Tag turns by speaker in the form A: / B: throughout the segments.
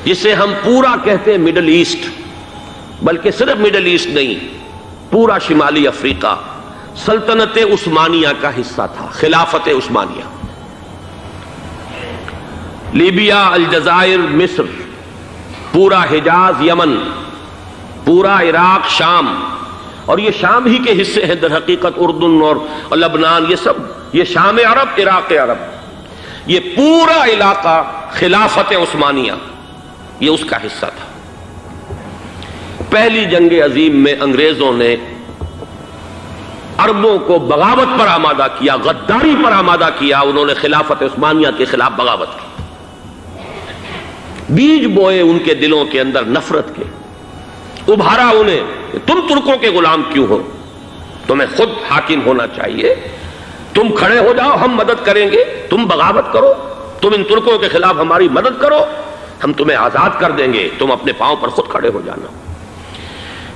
A: جسے ہم پورا کہتے ہیں مڈل ایسٹ، بلکہ صرف مڈل ایسٹ نہیں، پورا شمالی افریقہ سلطنت عثمانیہ کا حصہ تھا، خلافت عثمانیہ۔ لیبیا، الجزائر، مصر، پورا حجاز، یمن، پورا عراق، شام، اور یہ شام ہی کے حصے ہیں در حقیقت، اردن اور لبنان، یہ شام عرب، عراق عرب، یہ پورا علاقہ خلافت عثمانیہ یہ اس کا حصہ تھا۔ پہلی جنگ عظیم میں انگریزوں نے عربوں کو بغاوت پر آمادہ کیا، غداری پر آمادہ کیا، انہوں نے خلافت عثمانیہ کے خلاف بغاوت کی، بیج بوئے ان کے دلوں کے اندر نفرت کے، ابھارا انہیں کہ تم ترکوں کے غلام کیوں ہو، تمہیں خود حاکم ہونا چاہیے، تم کھڑے ہو جاؤ، ہم مدد کریں گے، تم بغاوت کرو، تم ان ترکوں کے خلاف ہماری مدد کرو، ہم تمہیں آزاد کر دیں گے، تم اپنے پاؤں پر خود کھڑے ہو جانا۔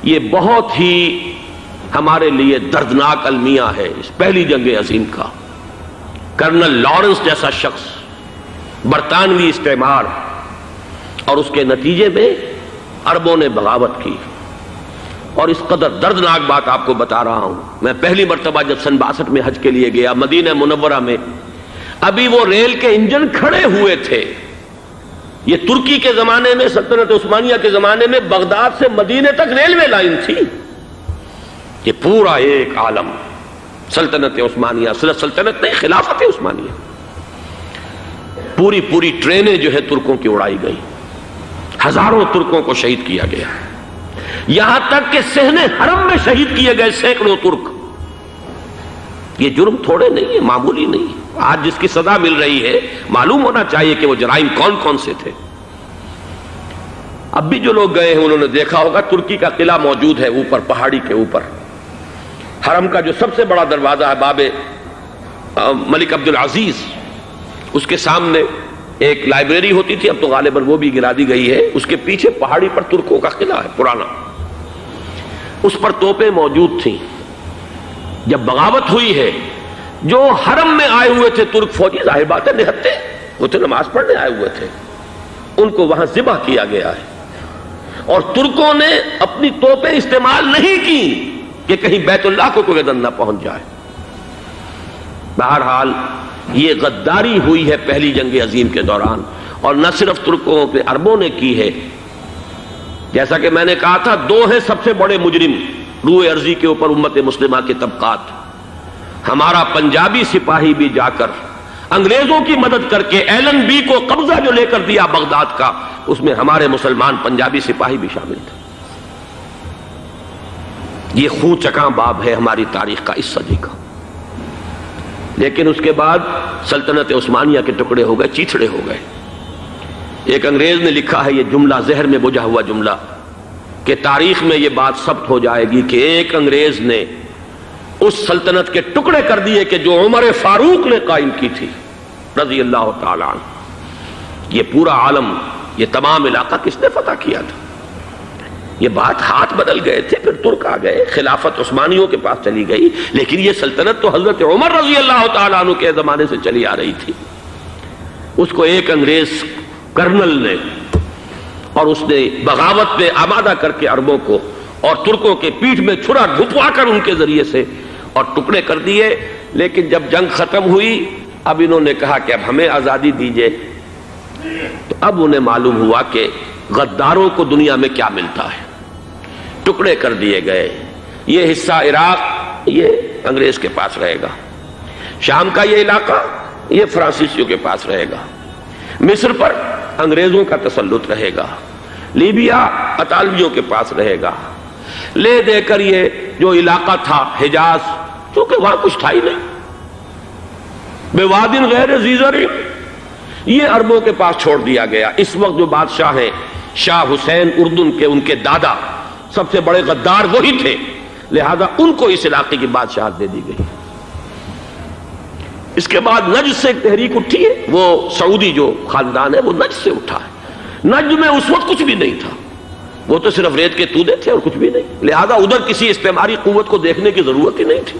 A: یہ بہت ہی ہمارے لیے دردناک المیہ ہے اس پہلی جنگ عظیم کا۔ کرنل لارنس جیسا شخص، برطانوی استعمار، اور اس کے نتیجے میں عربوں نے بغاوت کی۔ اور اس قدر دردناک بات آپ کو بتا رہا ہوں، میں پہلی مرتبہ جب سن 62 میں حج کے لیے گیا مدینہ منورہ میں، ابھی وہ ریل کے انجن کھڑے ہوئے تھے۔ یہ ترکی کے زمانے میں، سلطنت عثمانیہ کے زمانے میں بغداد سے مدینے تک ریلوے لائن تھی۔ یہ پورا ایک عالم سلطنت عثمانیہ، صرف سلطنت نہیں، خلافت عثمانیہ، پوری ٹرینیں جو ہے ترکوں کی اڑائی گئی، ہزاروں ترکوں کو شہید کیا گیا، یہاں تک کہ صحن حرم میں شہید کیے گئے سینکڑوں ترک۔ یہ جرم تھوڑے نہیں ہے، معمولی نہیں ہے۔ آج جس کی سزا مل رہی ہے، معلوم ہونا چاہیے کہ وہ جرائم کون کون سے تھے۔ اب بھی جو لوگ گئے ہیں انہوں نے دیکھا ہوگا، ترکی کا قلعہ موجود ہے اوپر پہاڑی کے اوپر، حرم کا جو سب سے بڑا دروازہ ہے باب ملک عبدالعزیز، اس کے سامنے ایک لائبریری ہوتی تھی، اب تو غالباً وہ بھی گرا دی گئی ہے، اس کے پیچھے پہاڑی پر ترکوں کا قلعہ ہے پرانا، اس پر توپیں موجود تھیں۔ جب بغاوت ہوئی ہے، جو حرم میں آئے ہوئے تھے ترک فوجی، ظاہر بات ہے نہتے، وہ تو نماز پڑھنے آئے ہوئے تھے، ان کو وہاں ذبح کیا گیا ہے، اور ترکوں نے اپنی توپیں استعمال نہیں کی کہ کہیں بیت اللہ کو کوئی گدن نہ پہنچ جائے۔ بہرحال یہ غداری ہوئی ہے پہلی جنگ عظیم کے دوران، اور نہ صرف ترکوں پہ عربوں نے کی ہے۔ جیسا کہ میں نے کہا تھا، دو ہیں سب سے بڑے مجرم روئے ارضی کے اوپر امت مسلمہ کے طبقات۔ ہمارا پنجابی سپاہی بھی جا کر انگریزوں کی مدد کر کے ایلن بی کو قبضہ جو لے کر دیا بغداد کا، اس میں ہمارے مسلمان پنجابی سپاہی بھی شامل تھے۔ یہ خون چکاں باب ہے ہماری تاریخ کا اس صدی کا۔ لیکن اس کے بعد سلطنت عثمانیہ کے ٹکڑے ہو گئے، چیتھڑے ہو گئے۔ ایک انگریز نے لکھا ہے یہ جملہ، زہر میں بجھا ہوا جملہ، کہ تاریخ میں یہ بات ثبت ہو جائے گی کہ ایک انگریز نے اس سلطنت کے ٹکڑے کر دیے کہ جو عمر فاروق نے قائم کی تھی رضی اللہ تعالیٰ عنہ۔ یہ پورا عالم، یہ تمام علاقہ کس نے فتح کیا تھا؟ یہ بات ہاتھ بدل گئے تھے، پھر ترک آ گئے، خلافت عثمانیوں کے پاس چلی گئی، لیکن یہ سلطنت تو حضرت عمر رضی اللہ تعالیٰ عنہ کے زمانے سے چلی آ رہی تھی۔ اس کو ایک انگریز کرنل نے، اور اس نے بغاوت پہ آمادہ کر کے عربوں کو اور ترکوں کے پیٹھ میں چھرا گھپوا کر ان کے ذریعے سے اور ٹکڑے کر دیے۔ لیکن جب جنگ ختم ہوئی، اب انہوں نے کہا کہ اب ہمیں آزادی دیجیے، تو اب انہیں معلوم ہوا کہ غداروں کو دنیا میں کیا ملتا ہے۔ ٹکڑے کر دیے گئے۔ یہ حصہ عراق یہ انگریز کے پاس رہے گا، شام کا یہ علاقہ یہ فرانسیسیوں کے پاس رہے گا، مصر پر انگریزوں کا تسلط رہے گا، لیبیا اطالویوں کے پاس رہے گا۔ لے دے کر یہ جو علاقہ تھا حجاز، چونکہ وہاں کچھ تھا ہی نہیں، بوادن غیر ذی زرع، یہ عربوں کے پاس چھوڑ دیا گیا۔ اس وقت جو بادشاہ ہیں شاہ حسین اردن کے، ان کے دادا سب سے بڑے غدار وہی تھے، لہذا ان کو اس علاقے کی بادشاہت دے دی گئی۔ اس کے بعد نجد سے ایک تحریک اٹھی ہے، وہ سعودی جو خاندان ہے وہ نجد سے اٹھا ہے۔ نجد میں اس وقت کچھ بھی نہیں تھا، وہ تو صرف ریت کے تودے تھے اور کچھ بھی نہیں، لہذا ادھر کسی استعماری قوت کو دیکھنے کی ضرورت ہی نہیں تھی۔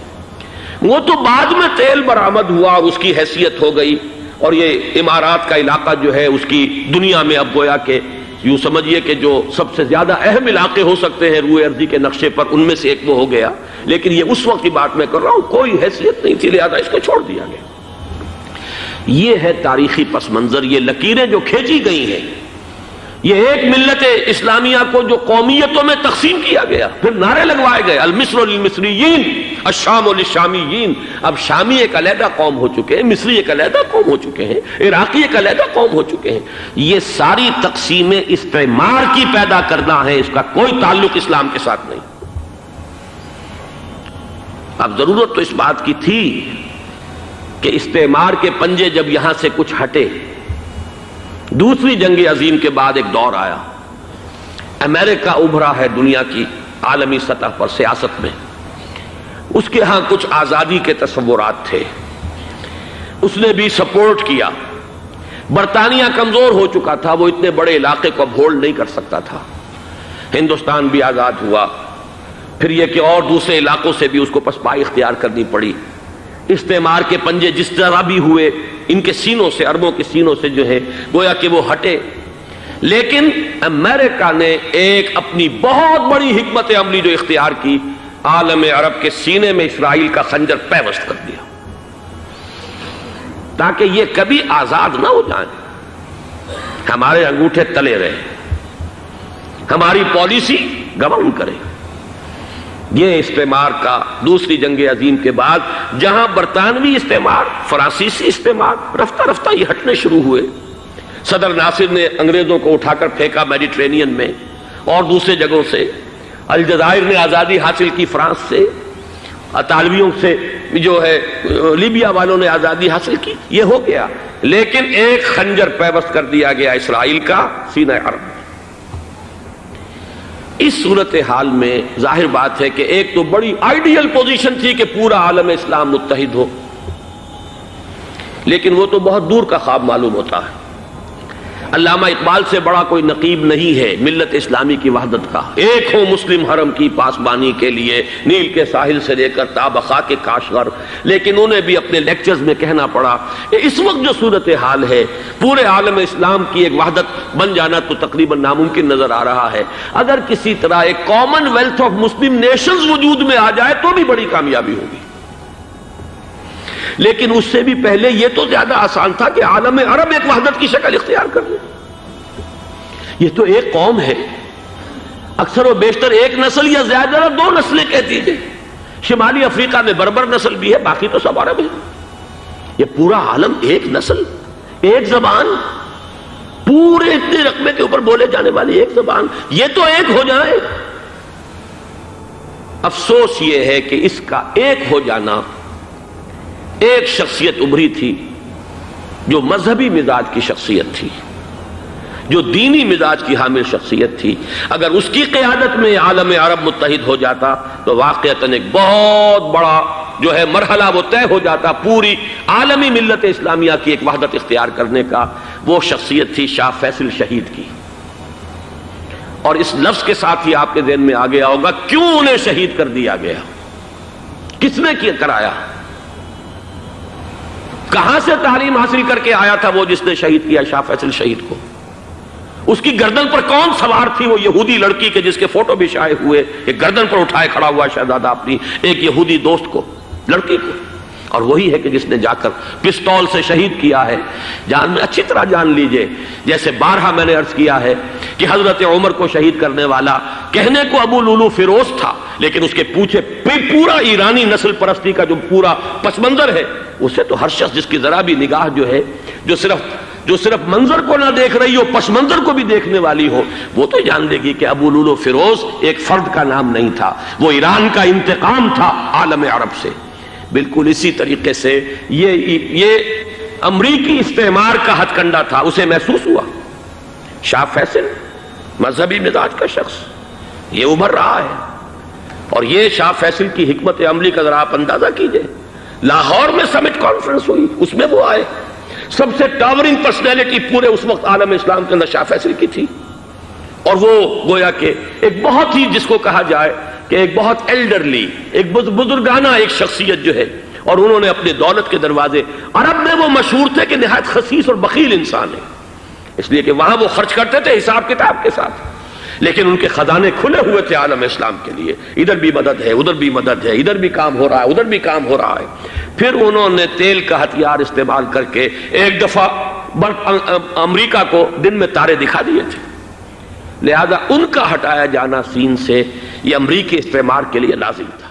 A: وہ تو بعد میں تیل برآمد ہوا اور اس کی حیثیت ہو گئی، اور یہ امارات کا علاقہ جو ہے اس کی دنیا میں اب گویا کہ یوں سمجھیے کہ جو سب سے زیادہ اہم علاقے ہو سکتے ہیں روئے ارضی کے نقشے پر، ان میں سے ایک وہ ہو گیا، لیکن یہ اس وقت کی بات میں کر رہا ہوں، کوئی حیثیت نہیں تھی، لہذا اس کو چھوڑ دیا گیا۔ یہ ہے تاریخی پس منظر، یہ لکیریں جو کھینچی گئی ہیں، یہ ایک ملت اسلامیہ کو جو قومیتوں میں تقسیم کیا گیا، پھر نعرے لگوائے گئے المصر للمصریین الشام للشامیین۔ اب شامی ایک علیحدہ قوم ہو چکے ہیں، مصری ایک علیحدہ قوم ہو چکے ہیں، عراقی ایک علیحدہ قوم ہو چکے ہیں۔ یہ ساری تقسیمیں استعمار کی پیدا کرنا ہے، اس کا کوئی تعلق اسلام کے ساتھ نہیں۔ اب ضرورت تو اس بات کی تھی کہ استعمار کے پنجے جب یہاں سے کچھ ہٹے، دوسری جنگ عظیم کے بعد ایک دور آیا، امریکہ ابھرا ہے دنیا کی عالمی سطح پر سیاست میں، اس کے ہاں کچھ آزادی کے تصورات تھے، اس نے بھی سپورٹ کیا۔ برطانیہ کمزور ہو چکا تھا، وہ اتنے بڑے علاقے کو اب ہولڈ نہیں کر سکتا تھا۔ ہندوستان بھی آزاد ہوا، پھر یہ کہ اور دوسرے علاقوں سے بھی اس کو پسپائی اختیار کرنی پڑی۔ استعمار کے پنجے جس طرح بھی ہوئے، ان کے سینوں سے، عربوں کے سینوں سے جو ہے گویا کہ وہ ہٹے، لیکن امریکہ نے ایک اپنی بہت بڑی حکمت عملی جو اختیار کی، عالم عرب کے سینے میں اسرائیل کا خنجر پیوست کر دیا، تاکہ یہ کبھی آزاد نہ ہو جائیں، ہمارے انگوٹھے تلے رہے، ہماری پالیسی گورن کرے۔ یہ استعمار کا دوسری جنگ عظیم کے بعد جہاں برطانوی استعمار، فرانسیسی استعمار رفتہ رفتہ یہ ہٹنے شروع ہوئے، صدر ناصر نے انگریزوں کو اٹھا کر پھینکا میڈیٹرینین میں اور دوسرے جگہوں سے، الجزائر نے آزادی حاصل کی فرانس سے، اطالویوں سے جو ہے لیبیا والوں نے آزادی حاصل کی، یہ ہو گیا، لیکن ایک خنجر پیوست کر دیا گیا اسرائیل کا سینہ عرب میں۔ اس صورتحال میں ظاہر بات ہے کہ ایک تو بڑی آئیڈیل پوزیشن تھی کہ پورا عالم اسلام متحد ہو، لیکن وہ تو بہت دور کا خواب معلوم ہوتا ہے۔ علامہ اقبال سے بڑا کوئی نقیب نہیں ہے ملت اسلامی کی وحدت کا، ایک ہو مسلم حرم کی پاسبانی کے لیے نیل کے ساحل سے لے کر تا بخاک کاشغر، لیکن انہیں بھی اپنے لیکچرز میں کہنا پڑا کہ اس وقت جو صورتحال ہے پورے عالم اسلام کی ایک وحدت بن جانا تو تقریباً ناممکن نظر آ رہا ہے، اگر کسی طرح ایک common wealth of Muslim nations وجود میں آ جائے تو بھی بڑی کامیابی ہوگی، لیکن اس سے بھی پہلے یہ تو زیادہ آسان تھا کہ عالم عرب ایک وحدت کی شکل اختیار کر لے۔ یہ تو ایک قوم ہے، اکثر و بیشتر ایک نسل یا زیادہ دو نسلیں کہہ دیجئے، شمالی افریقہ میں بربر نسل بھی ہے، باقی تو سب عرب ہے۔ یہ پورا عالم ایک نسل، ایک زبان، پورے اتنے رقبے کے اوپر بولے جانے والی ایک زبان، یہ تو ایک ہو جائے۔ افسوس یہ ہے کہ اس کا ایک ہو جانا، ایک شخصیت ابھری تھی جو مذہبی مزاج کی شخصیت تھی، جو دینی مزاج کی حامل شخصیت تھی، اگر اس کی قیادت میں عالم عرب متحد ہو جاتا تو واقعتاً ایک بہت بڑا جو ہے مرحلہ وہ طے ہو جاتا پوری عالمی ملت اسلامیہ کی ایک وحدت اختیار کرنے کا۔ وہ شخصیت تھی شاہ فیصل شہید کی، اور اس لفظ کے ساتھ ہی آپ کے ذہن میں آ گیا ہوگا کیوں انہیں شہید کر دیا گیا، کس نے کیا کرایا، کہاں سے تعلیم حاصل کر کے آیا تھا وہ جس نے شہید کیا شاہ فیصل شہید کو، اس کی گردن پر کون سوار تھی، وہ یہودی لڑکی کے جس کے فوٹو بھی شائع ہوئے، ایک گردن پر اٹھائے کھڑا ہوا شہزادہ اپنی ایک یہودی دوست کو، لڑکی کو، اور وہی ہے کہ جس نے جا کر پستول سے شہید کیا ہے۔ جان میں اچھی طرح جان لیجئے، جیسے بارہا میں نے عرض کیا ہے کہ حضرت عمر کو شہید کرنے والا کہنے کو ابو لولو فیروز تھا، لیکن اس کے پیچھے پورا ایرانی نسل پرستی کا جو پورا پس منظر ہے، اسے تو ہر شخص جس کی ذرا بھی نگاہ جو ہے جو صرف منظر کو نہ دیکھ رہی ہو، پس منظر کو بھی دیکھنے والی ہو، وہ تو جان لے گی کہ ابو لولو فیروز ایک فرد کا نام نہیں تھا، وہ ایران کا انتقام تھا عالم عرب سے۔ بالکل اسی طریقے سے یہ امریکی استعمار کا ہتھ کنڈا تھا، اسے محسوس ہوا۔ شاہ فیصل مذہبی مزاج کا شخص یہ ابھر رہا ہے، اور یہ شاہ فیصل کی حکمت عملی کا ذرا آپ اندازہ کیجئے۔ لاہور میں سمٹ کانفرنس ہوئی، اس میں وہ آئے، سب سے ٹاورنگ پرسنالٹی پورے اس وقت عالم اسلام کے اندر شاہ فیصل کی تھی، اور وہ گویا کہ ایک بہت ہی جس کو کہا جائے کہ ایک بہت ایلڈرلی، ایک بزرگانہ ایک شخصیت جو ہے، اور انہوں نے اپنے دولت کے دروازے، عرب میں وہ مشہور تھے کہ نہایت خسیس اور بخیل انسان ہے، اس لیے کہ وہاں وہ خرچ کرتے تھے حساب کتاب کے ساتھ، لیکن ان کے خزانے کھلے ہوئے تھے عالم اسلام کے لیے، ادھر بھی مدد ہے، ادھر بھی مدد ہے، ادھر بھی کام ہو رہا ہے، ادھر بھی کام ہو رہا ہے۔ پھر انہوں نے تیل کا ہتھیار استعمال کر کے ایک دفعہ امریکہ کو دن میں تارے دکھا دیے تھے، لہذا ان کا ہٹایا جانا سین سے یہ امریکی استعمار کے لیے لازم تھا۔